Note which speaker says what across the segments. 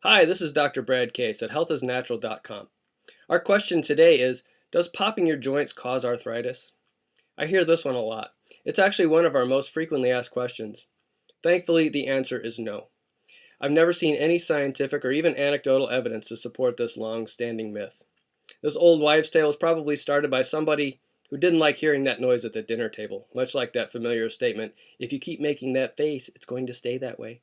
Speaker 1: Hi, this is Dr. Brad Case at healthisnatural.com. Our question today is, does popping your joints cause arthritis? I hear this one a lot. It's actually one of our most frequently asked questions. Thankfully, the answer is no. I've never seen any scientific or even anecdotal evidence to support this long-standing myth. This old wives' tale was probably started by somebody who didn't like hearing that noise at the dinner table, much like that familiar statement, if you keep making that face, it's going to stay that way.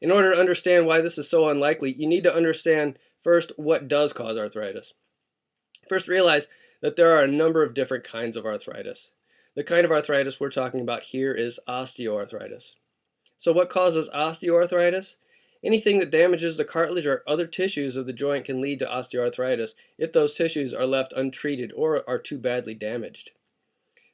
Speaker 1: In order to understand why this is so unlikely, you need to understand first what does cause arthritis. First, realize that there are a number of different kinds of arthritis. The kind of arthritis we're talking about here is osteoarthritis. So what causes osteoarthritis? Anything that damages the cartilage or other tissues of the joint can lead to osteoarthritis if those tissues are left untreated or are too badly damaged.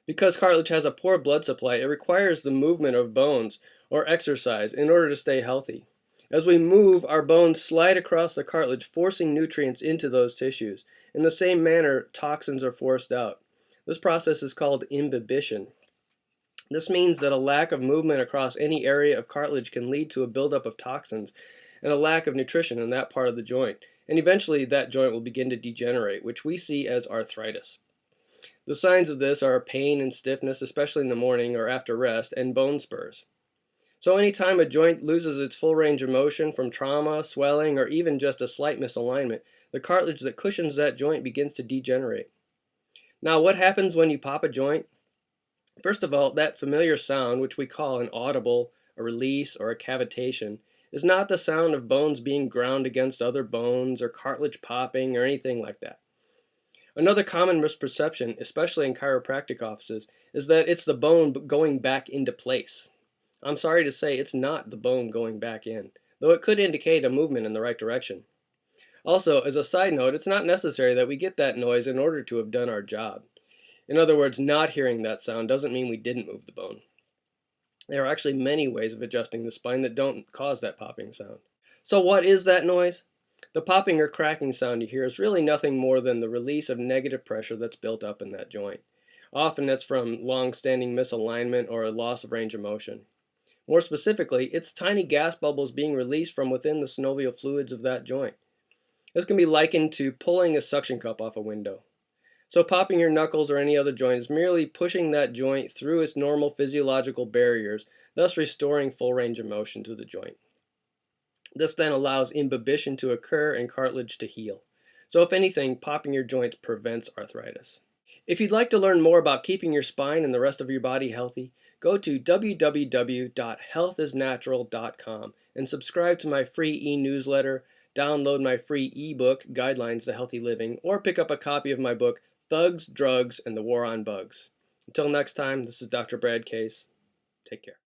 Speaker 1: Because cartilage has a poor blood supply, it requires the movement of bones or exercise in order to stay healthy. As we move, our bones slide across the cartilage, forcing nutrients into those tissues. In the same manner, toxins are forced out. This process is called imbibition. This means that a lack of movement across any area of cartilage can lead to a buildup of toxins and a lack of nutrition in that part of the joint. And eventually that joint will begin to degenerate, which we see as arthritis. The signs of this are pain and stiffness, especially in the morning or after rest, and bone spurs. So anytime a joint loses its full range of motion from trauma, swelling, or even just a slight misalignment, the cartilage that cushions that joint begins to degenerate. Now, what happens when you pop a joint? First of all, that familiar sound, which we call an audible, a release, or a cavitation, is not the sound of bones being ground against other bones or cartilage popping or anything like that. Another common misperception, especially in chiropractic offices, is that it's the bone going back into place. I'm sorry to say it's not the bone going back in, though it could indicate a movement in the right direction. Also, as a side note, it's not necessary that we get that noise in order to have done our job. In other words, not hearing that sound doesn't mean we didn't move the bone. There are actually many ways of adjusting the spine that don't cause that popping sound. So what is that noise? The popping or cracking sound you hear is really nothing more than the release of negative pressure that's built up in that joint. Often that's from long-standing misalignment or a loss of range of motion. More specifically, it's tiny gas bubbles being released from within the synovial fluids of that joint. This can be likened to pulling a suction cup off a window. So popping your knuckles or any other joint is merely pushing that joint through its normal physiological barriers, thus restoring full range of motion to the joint. This then allows imbibition to occur and cartilage to heal. So if anything, popping your joints prevents arthritis. If you'd like to learn more about keeping your spine and the rest of your body healthy, go to www.healthisnatural.com and subscribe to my free e-newsletter, download my free e-book, Guidelines to Healthy Living, or pick up a copy of my book, Thugs, Drugs, and the War on Bugs. Until next time, this is Dr. Brad Case. Take care.